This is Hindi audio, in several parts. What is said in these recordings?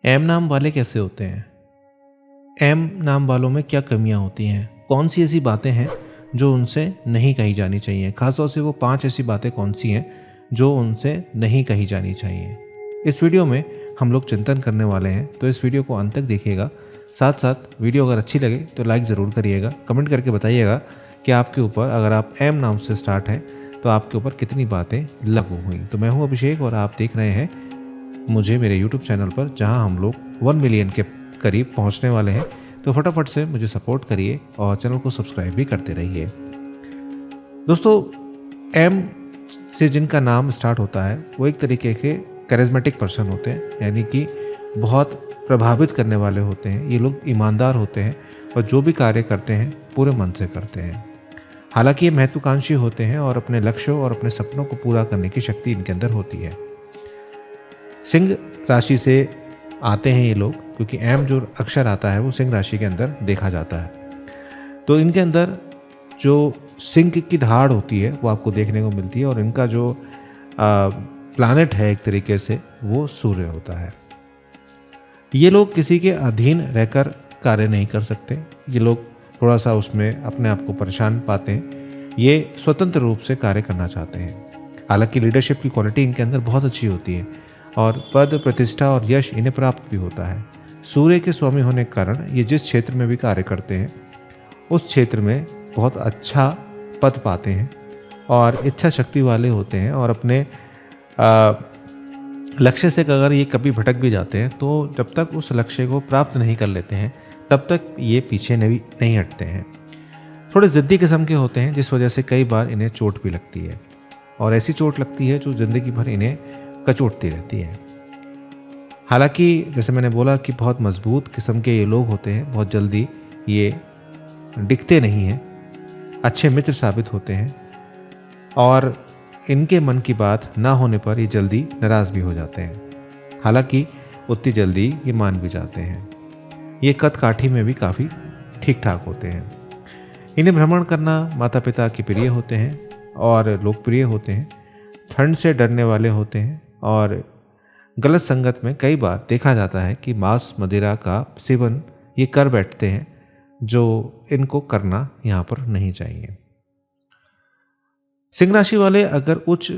एम नाम वाले कैसे होते हैं? एम नाम वालों में क्या कमियां होती हैं? कौन सी ऐसी बातें हैं जो उनसे नहीं कही जानी चाहिए? खासतौर से वो 5 ऐसी बातें कौन सी हैं जो उनसे नहीं कही जानी चाहिए? इस वीडियो में हम लोग चिंतन करने वाले हैं, तो इस वीडियो को अंत तक देखिएगा। साथ साथ वीडियो अगर अच्छी लगे तो लाइक ज़रूर करिएगा। कमेंट करके बताइएगा कि आपके ऊपर, अगर आप एम नाम से स्टार्ट हैं, तो आपके ऊपर कितनी बातें लागू हुई। तो मैं हूं अभिषेक और आप देख रहे हैं मुझे मेरे यूट्यूब चैनल पर, जहां हम लोग 1 मिलियन के करीब पहुंचने वाले हैं। तो फटाफट से मुझे सपोर्ट करिए और चैनल को सब्सक्राइब भी करते रहिए। दोस्तों, एम से जिनका नाम स्टार्ट होता है वो एक तरीके के कैरिज्मेटिक पर्सन होते हैं, यानी कि बहुत प्रभावित करने वाले होते हैं। ये लोग ईमानदार होते हैं और जो भी कार्य करते हैं पूरे मन से करते हैं। हालांकि ये महत्वाकांक्षी होते हैं और अपने लक्ष्यों और अपने सपनों को पूरा करने की शक्ति इनके अंदर होती है। सिंह राशि से आते हैं ये लोग, क्योंकि एम जो अक्षर आता है वो सिंह राशि के अंदर देखा जाता है। तो इनके अंदर जो सिंह की धाड़ होती है वो आपको देखने को मिलती है, और इनका जो प्लैनेट है एक तरीके से वो सूर्य होता है। ये लोग किसी के अधीन रहकर कार्य नहीं कर सकते। ये लोग थोड़ा सा उसमें अपने आप को परेशान पाते हैं। ये स्वतंत्र रूप से कार्य करना चाहते हैं। हालांकि लीडरशिप की क्वालिटी इनके अंदर बहुत अच्छी होती है और पद, प्रतिष्ठा और यश इन्हें प्राप्त भी होता है। सूर्य के स्वामी होने के कारण ये जिस क्षेत्र में भी कार्य करते हैं उस क्षेत्र में बहुत अच्छा पद पाते हैं और इच्छा शक्ति वाले होते हैं। और अपने लक्ष्य से अगर ये कभी भटक भी जाते हैं तो जब तक उस लक्ष्य को प्राप्त नहीं कर लेते हैं तब तक ये पीछे नहीं हटते हैं। थोड़े ज़िद्दी किस्म के होते हैं, जिस वजह से कई बार इन्हें चोट भी लगती है, और ऐसी चोट लगती है जो ज़िंदगी भर इन्हें कचोटती रहती है। हालांकि जैसे मैंने बोला कि बहुत मजबूत किस्म के ये लोग होते हैं, बहुत जल्दी ये दिखते नहीं हैं, अच्छे मित्र साबित होते हैं, और इनके मन की बात ना होने पर ये जल्दी नाराज़ भी हो जाते हैं। हालांकि उतनी जल्दी ये मान भी जाते हैं। ये कद काठी में भी काफ़ी ठीक ठाक होते हैं। इन्हें भ्रमण करना माता पिता के प्रिय होते हैं और लोकप्रिय होते हैं। ठंड से डरने वाले होते हैं और गलत संगत में कई बार देखा जाता है कि मांस मदिरा का सेवन ये कर बैठते हैं, जो इनको करना यहाँ पर नहीं चाहिए। सिंह राशि वाले अगर उच्च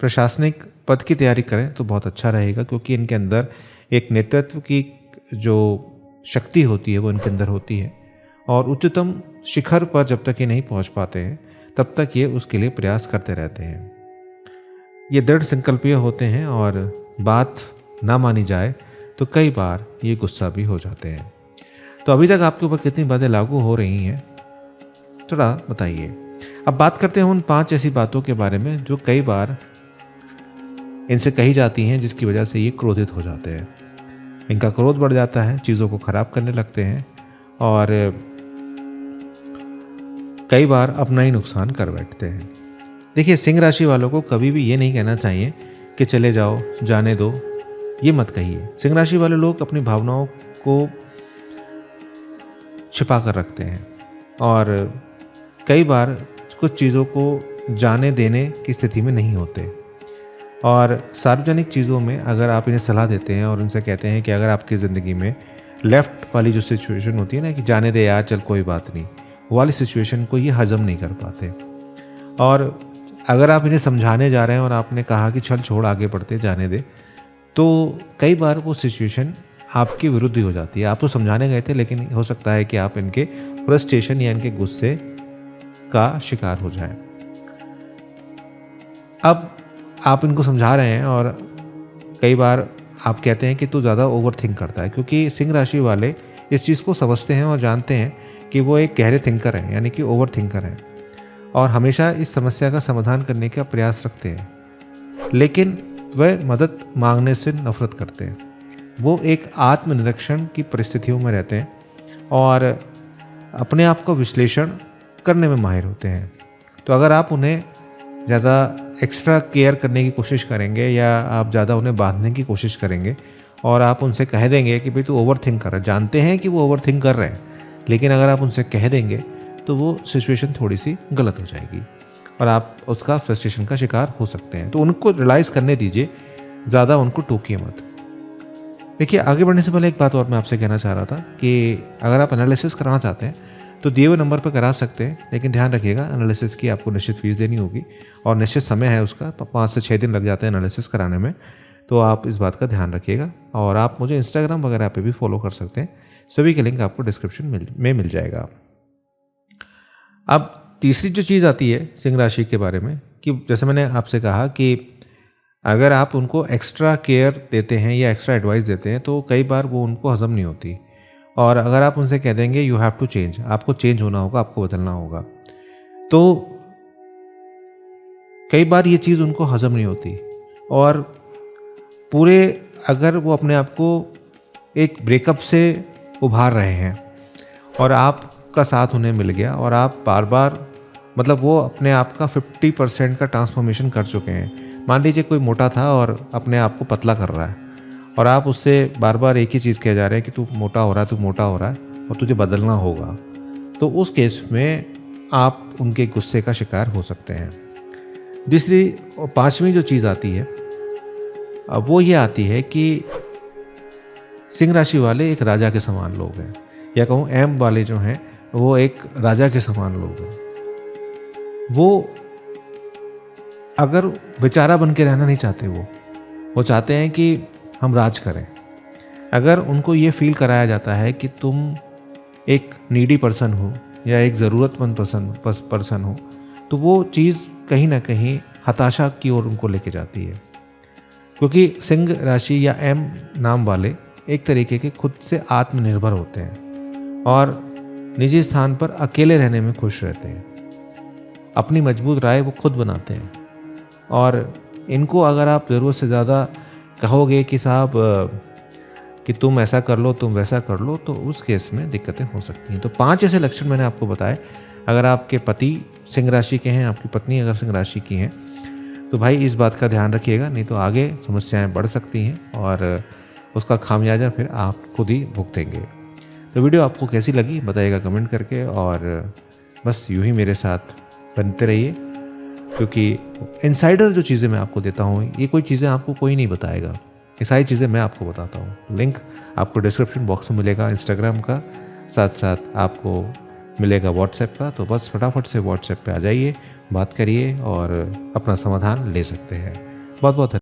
प्रशासनिक पद की तैयारी करें तो बहुत अच्छा रहेगा, क्योंकि इनके अंदर एक नेतृत्व की जो शक्ति होती है वो इनके अंदर होती है, और उच्चतम शिखर पर जब तक ये नहीं पहुंच पाते हैं तब तक ये उसके लिए प्रयास करते रहते हैं। ये दृढ़ संकल्पीय होते हैं और बात ना मानी जाए तो कई बार ये गुस्सा भी हो जाते हैं। तो अभी तक आपके ऊपर कितनी बातें लागू हो रही हैं, थोड़ा बताइए। अब बात करते हैं उन 5 ऐसी बातों के बारे में जो कई बार इनसे कही जाती हैं, जिसकी वजह से ये क्रोधित हो जाते हैं। इनका क्रोध बढ़ जाता है, चीज़ों को खराब करने लगते हैं और कई बार अपना ही नुकसान कर बैठते हैं। देखिए, सिंह राशि वालों को कभी भी ये नहीं कहना चाहिए कि चले जाओ, जाने दो, ये मत कहिए। सिंह राशि वाले लोग अपनी भावनाओं को छिपा कर रखते हैं और कई बार कुछ चीज़ों को जाने देने की स्थिति में नहीं होते। और सार्वजनिक चीज़ों में अगर आप इन्हें सलाह देते हैं और उनसे कहते हैं कि अगर आपकी ज़िंदगी में लेफ़्ट वाली जो सिचुएशन होती है ना, कि जाने दे यार, चल कोई बात नहीं, वो वाली सिचुएशन को ये हज़म नहीं कर पाते। और अगर आप इन्हें समझाने जा रहे हैं और आपने कहा कि चल छोड़, आगे बढ़ते, जाने दे, तो कई बार वो सिचुएशन आपके विरुद्ध ही हो जाती है। आप तो समझाने गए थे, लेकिन हो सकता है कि आप इनके फ्रस्ट्रेशन या इनके गुस्से का शिकार हो जाए। अब आप इनको समझा रहे हैं और कई बार आप कहते हैं कि तू ज़्यादा ओवर थिंक करता है, क्योंकि सिंह राशि वाले इस चीज़ को समझते हैं और जानते हैं कि वो एक गहरे थिंकर हैं, यानी कि ओवर थिंकर हैं, और हमेशा इस समस्या का समाधान करने का प्रयास रखते हैं, लेकिन वह मदद मांगने से नफरत करते हैं। वो एक आत्मनिरीक्षण की परिस्थितियों में रहते हैं और अपने आप को विश्लेषण करने में माहिर होते हैं। तो अगर आप उन्हें ज़्यादा एक्स्ट्रा केयर करने की कोशिश करेंगे या आप ज़्यादा उन्हें बांधने की कोशिश करेंगे और आप उनसे कह देंगे कि भाई तू ओवर थिंक कर रहा है, जानते हैं कि वो ओवर थिंक कर रहे हैं, लेकिन अगर आप उनसे कह देंगे तो वो सिचुएशन थोड़ी सी गलत हो जाएगी और आप उसका फ्रस्ट्रेशन का शिकार हो सकते हैं। तो उनको रियलाइज़ करने दीजिए, ज़्यादा उनको टोकिए मत। देखिए, आगे बढ़ने से पहले एक बात और मैं आपसे कहना चाह रहा था कि अगर आप एनालिसिस कराना चाहते हैं तो दिए हुए नंबर पर करा सकते हैं, लेकिन ध्यान रखिएगा एनालिसिस की आपको निश्चित फ़ीस देनी होगी और निश्चित समय है उसका, 5 से 6 दिन लग जाते हैं एनालिसिस कराने में। तो आप इस बात का ध्यान रखिएगा और आप मुझे इंस्टाग्राम वगैरह पे भी फॉलो कर सकते हैं, सभी के लिंक आपको डिस्क्रिप्शन में मिल जाएगा। अब तीसरी जो चीज़ आती है सिंह राशि के बारे में कि जैसे मैंने आपसे कहा कि अगर आप उनको एक्स्ट्रा केयर देते हैं या एक्स्ट्रा एडवाइस देते हैं तो कई बार वो उनको हज़म नहीं होती, और अगर आप उनसे कह देंगे यू हैव टू चेंज, आपको चेंज होना होगा, आपको बदलना होगा, तो कई बार ये चीज़ उनको हज़म नहीं होती और पूरे अगर वो अपने आप को एक ब्रेकअप से उभार रहे हैं और आपका साथ उन्हें मिल गया और आप बार बार मतलब वो अपने आप का 50% का ट्रांसफॉर्मेशन कर चुके हैं। मान लीजिए कोई मोटा था और अपने आप को पतला कर रहा है और आप उससे बार बार एक ही चीज़ कहे जा रहे हैं कि तू मोटा हो रहा है, तू मोटा हो रहा है और तुझे बदलना होगा, तो उस केस में आप उनके गुस्से का शिकार हो सकते हैं। दूसरी और पांचवी जो चीज़ आती है अब वो ये आती है कि सिंह राशि वाले एक राजा के समान लोग हैं, या कहूँ एम वाले जो हैं वो एक राजा के समान लोग हैं। वो अगर बेचारा बन के रहना नहीं चाहते, वो चाहते हैं कि हम राज करें। अगर उनको ये फील कराया जाता है कि तुम एक नीडी पर्सन हो या एक ज़रूरतमंद पर्सन हो, तो वो चीज़ कहीं ना कहीं हताशा की ओर उनको लेके जाती है, क्योंकि सिंह राशि या एम नाम वाले एक तरीके के खुद से आत्मनिर्भर होते हैं और निजी स्थान पर अकेले रहने में खुश रहते हैं। अपनी मजबूत राय वो खुद बनाते हैं और इनको अगर आप ज़रूरत से ज़्यादा कहोगे कि साहब कि तुम ऐसा कर लो, तुम वैसा कर लो, तो उस केस में दिक्कतें हो सकती हैं। तो 5 ऐसे लक्षण मैंने आपको बताए। अगर आपके पति सिंह राशि के हैं, आपकी पत्नी अगर सिंह राशि की हैं, तो भाई इस बात का ध्यान रखिएगा, नहीं तो आगे समस्याएं बढ़ सकती हैं और उसका खामियाजा फिर आप खुद ही भुगतेंगे। तो वीडियो आपको कैसी लगी बताइएगा कमेंट करके, और बस यूँ ही मेरे साथ बनते रहिए, क्योंकि इनसाइडर जो चीज़ें मैं आपको देता हूँ ये कोई चीज़ें आपको कोई नहीं बताएगा, ये सारी चीज़ें मैं आपको बताता हूँ। लिंक आपको डिस्क्रिप्शन बॉक्स में मिलेगा इंस्टाग्राम का, साथ साथ आपको मिलेगा व्हाट्सएप का। तो बस फटाफट से व्हाट्सएप पे आ जाइए, बात करिए और अपना समाधान ले सकते हैं। बहुत बहुत